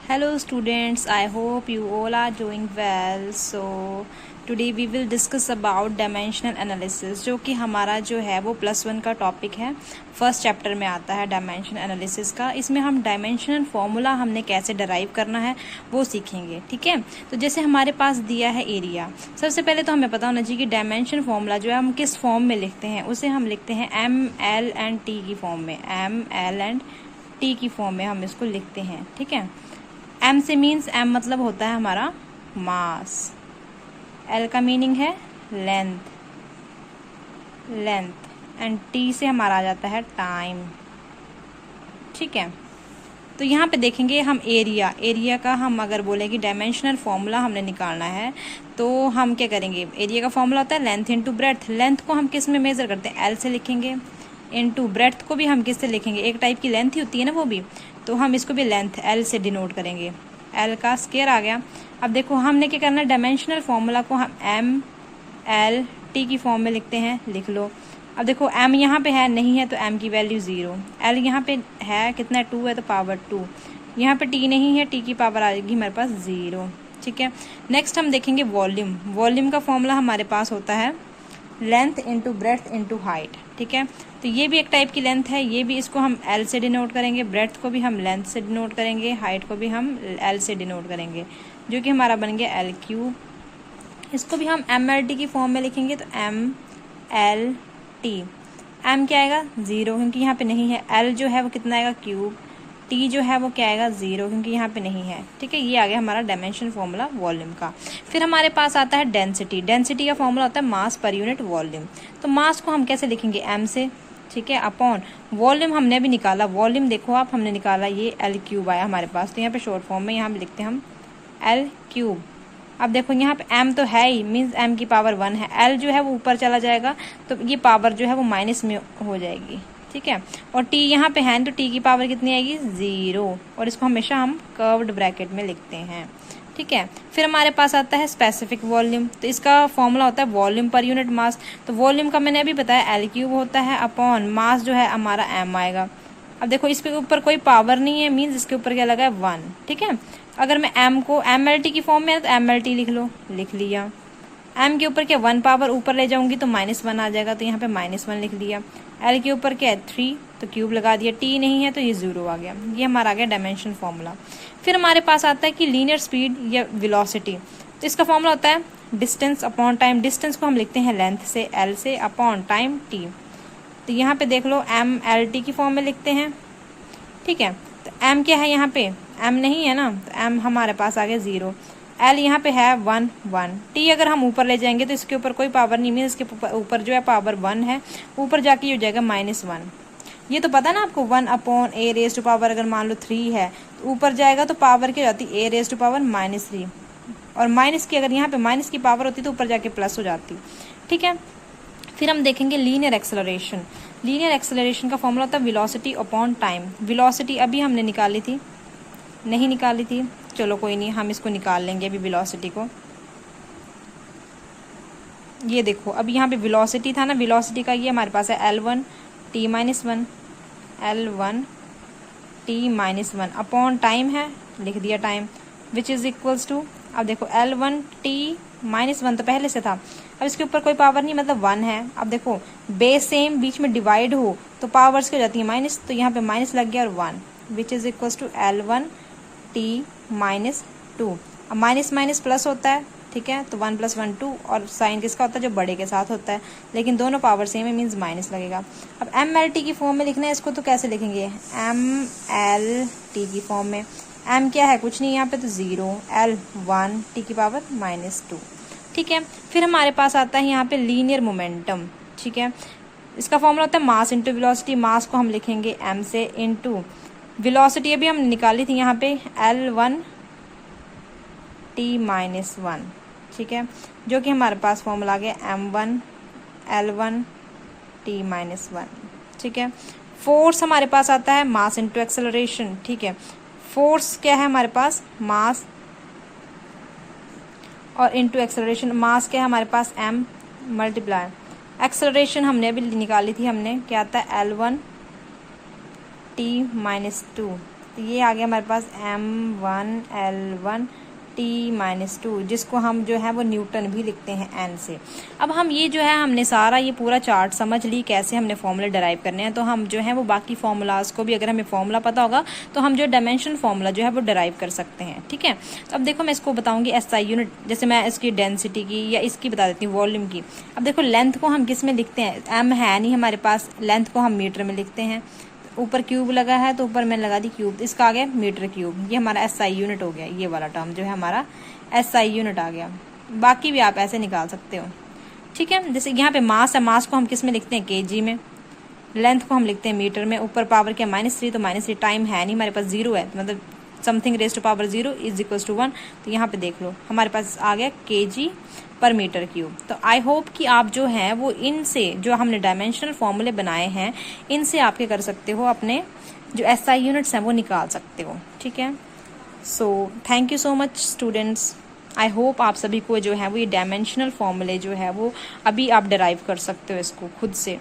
Hello students, I hope you all are doing well. So today we will discuss about dimensional analysis, जो कि हमारा जो है वो +1 का टॉपिक है। फर्स्ट चैप्टर में आता है डायमेंशन एनालिसिस का। इसमें हम डायमेंशनल फॉर्मूला हमने कैसे डराइव करना है वो सीखेंगे। ठीक है, तो जैसे हमारे पास दिया है एरिया, सबसे पहले तो हमें पता होना चाहिए कि डायमेंशन फॉर्मूला जो है हम किस फॉर्म में लिखते हैं। उसे हम लिखते हैं ML&T की फॉर्म में, ML&T की फॉर्म में हम इसको लिखते हैं। ठीक है, M से मीन्स M मतलब होता है हमारा मास, L का मीनिंग है लेंथ एंड T से हमारा आ जाता है टाइम। ठीक है, तो यहाँ पे देखेंगे हम एरिया का हम अगर बोले कि डायमेंशनल फॉर्मूला हमने निकालना है तो हम क्या करेंगे। एरिया का फॉर्मूला होता है लेंथ इंटू ब्रेड्थ। लेंथ को हम किस में मेजर करते हैं, L से लिखेंगे, इनटू ब्रेड्थ को भी हम किससे लिखेंगे, एक टाइप की लेंथ ही होती है ना वो भी, तो हम इसको भी लेंथ L से डिनोट करेंगे। L का स्क्वायर आ गया। अब देखो हमने क्या करना है, डायमेंशनल फॉर्मूला को हम ML/T की फॉर्म में लिखते हैं, लिख लो। अब देखो M यहाँ पे है, नहीं है तो M की वैल्यू 0। L यहाँ पे है कितना, 2 है तो पावर 2। यहाँ पे T नहीं है, T की पावर आ जाएगी हमारे पास 0। ठीक है, नेक्स्ट हम देखेंगे वॉल्यूम। वॉल्यूम का फॉर्मूला हमारे पास होता है length into breadth into height. ठीक है, तो ये भी एक टाइप की लेंथ है, ये भी इसको हम L से डिनोट करेंगे, ब्रेड्थ को भी हम लेंथ से डिनोट करेंगे, हाइट को भी हम L से डिनोट करेंगे, जो कि हमारा बन गया L3। इसको भी हम ML/T की फॉर्म में लिखेंगे, तो ML/T। M क्या आएगा 0, क्योंकि यहाँ पे नहीं है। L जो है वो कितना आएगा क्यूब, T जो है वो क्या आएगा 0, क्योंकि यहाँ पे नहीं है। ठीक है, ये आ गया हमारा डायमेंशन फॉर्मूला वॉल्यूम का। फिर हमारे पास आता है डेंसिटी। डेंसिटी का फॉर्मूला होता है मास पर यूनिट वॉल्यूम। तो मास को हम कैसे लिखेंगे, M से, ठीक है, अपॉन वॉल्यूम हमने भी निकाला। वॉल्यूम देखो आप, हमने निकाला ये L3 आया हमारे पास, तो यहाँ पे शॉर्ट फॉर्म में यहाँ पे लिखते हैं हम L3। अब देखो यहाँ पे M तो है ही, मीन्स M की पावर 1 है। L जो है वो ऊपर चला जाएगा तो ये पावर जो है वो माइनस में हो जाएगी। ठीक है, और T यहाँ पे है तो T की पावर कितनी आएगी 0, और इसको हमेशा हम कर्व्ड ब्रैकेट में लिखते हैं। ठीक है, फिर हमारे पास आता है स्पेसिफिक वॉल्यूम। तो इसका फॉर्मूला होता है वॉल्यूम पर यूनिट मास। तो वॉल्यूम का मैंने अभी बताया L3 होता है, अपॉन मास जो है हमारा M आएगा। अब देखो इसके ऊपर कोई पावर नहीं है, मीन्स इसके ऊपर क्या लगा है 1। ठीक है, अगर मैं M को ML/T की फॉर्म में है तो ML/T लिख लो, लिख लिया। M के ऊपर क्या 1 पावर ऊपर ले जाऊंगी तो -1 आ जाएगा, तो यहाँ पे -1 लिख लिया। L के ऊपर क्या है 3, तो क्यूब लगा दिया। T नहीं है तो ये 0 आ गया। ये हमारा आ गया डायमेंशन फॉर्मूला। फिर हमारे पास आता है कि लीनियर स्पीड या वेलोसिटी। तो इसका फॉर्मूला होता है डिस्टेंस अपॉन टाइम। डिस्टेंस को हम लिखते हैं लेंथ से, L से, अपॉन टाइम T। तो यहाँ पे देख लो ML/T की फॉर्म में लिखते हैं। ठीक है, तो M क्या है, यहाँ पे M नहीं है ना, तो M हमारे पास आ गया 0। L यहाँ पे है 1 1। T अगर हम ऊपर ले जाएंगे तो इसके ऊपर कोई पावर नहीं, मीन इसके ऊपर जो है पावर 1 है, ऊपर जाके हो जाएगा -1। ये तो पता ना आपको, 1/a⁻⁻, अगर मान लो 3 है तो ऊपर जाएगा तो पावर क्या हो जाती है a⁻⁻3, और माइनस की, अगर यहाँ पे माइनस की पावर होती तो ऊपर जाके प्लस हो जाती। ठीक है, फिर हम देखेंगे लीनियर एक्सेलरेशन। लीनियर एक्सेलरेशन का फॉर्मूला होता है वेलोसिटी अपॉन टाइम। वेलोसिटी अभी हमने निकाली थी, नहीं निकाली थी, चलो कोई नहीं, हम इसको निकाल लेंगे अभी वेलोसिटी को। ये देखो अभी यहाँ पे वेलोसिटी था ना, वेलोसिटी का ये हमारे पास है L1T-1, L1T-1 अपॉन टाइम है, लिख दिया time, which is equals to, अब देखो L1T-1 तो पहले से था, अब इसके ऊपर कोई पावर नहीं, मतलब 1 है। अब देखो बेस सेम, बीच में डिवाइड हो तो पावर्स क्या हो जाती है माइनस, तो यहाँ पे माइनस लग गया और 1, विच इज इक्वल्स टू L1T-2। अब माइनस माइनस प्लस होता है, ठीक है, तो 1 + 1 2, और साइन किसका होता है, जो बड़े के साथ होता है, लेकिन दोनों पावर सेम है, मीन्स माइनस लगेगा। अब ML/T की फॉर्म में लिखना है इसको, तो कैसे लिखेंगे, ML/T की फॉर्म में M क्या है, कुछ नहीं यहाँ पे, तो 0, L1T की पावर -2। ठीक है, फिर हमारे पास आता है यहाँ पे लीनियर मोमेंटम। ठीक है, इसका फॉर्मूला होता है मास इंटू वेलोसिटी। मास को हम लिखेंगे M से, इंटू वेलोसिटी अभी हम निकाली थी यहाँ पे L1T-1। ठीक है, जो कि हमारे पास फॉर्मूला आ गया M1 L1T-1। ठीक है, फोर्स हमारे पास आता है मास इंटू एक्सेलरेशन। ठीक है, फोर्स क्या है हमारे पास, मास और इंटू एक्सेलरेशन। मास क्या है हमारे पास M मल्टीप्लाई एक्सेलरेशन हमने अभी निकाली थी, हमने क्या आता है L1T-2 तो ये आ गया हमारे पास m1l1 t-2, जिसको हम जो है वो न्यूटन भी लिखते हैं n से। अब हम ये जो है हमने सारा ये पूरा चार्ट समझ ली कैसे हमने फॉर्मूला डराइव करने हैं, तो हम जो है वो बाकी फार्मूलाज को भी अगर हमें फॉर्मूला पता होगा तो हम जो डायमेंशन फार्मूला जो है वो डराइव कर सकते हैं। ठीक है, तो अब देखो मैं इसको बताऊंगी SI यूनिट, जैसे मैं इसकी डेंसिटी की या इसकी बता देती हूँ वॉल्यूम की। अब देखो लेंथ को हम किस में लिखते हैं, m है नहीं हमारे पास, लेंथ को हम मीटर में लिखते हैं। ऊपर क्यूब लगा है तो ऊपर मैंने लगा दी क्यूब, इसका आ गया मीटर क्यूब, ये हमारा SI यूनिट हो गया। ये वाला टर्म जो है हमारा SI यूनिट आ गया। बाकी भी आप ऐसे निकाल सकते हो। ठीक है, जैसे यहाँ पे मास है, मास को हम किस में लिखते हैं, kg में। लेंथ को हम लिखते हैं मीटर में। ऊपर पावर क्या -3, तो -3, टाइम है नहीं हमारे पास, 0 है, मतलब something raise to power 0 is equals to 1। तो यहाँ पे देख लो हमारे पास आ गया kg पर मीटर क्यूब। तो आई होप कि आप जो हैं वो इनसे जो हमने डायमेंशनल फॉर्मूले बनाए हैं इनसे आपके कर सकते हो, अपने जो SI यूनिट्स हैं वो निकाल सकते हो। ठीक है, so thank you so much students. I hope आप सभी को जो है वो ये डायमेंशनल फॉर्मूले जो है वो अभी आप डराइव कर सकते हो इसको खुद से।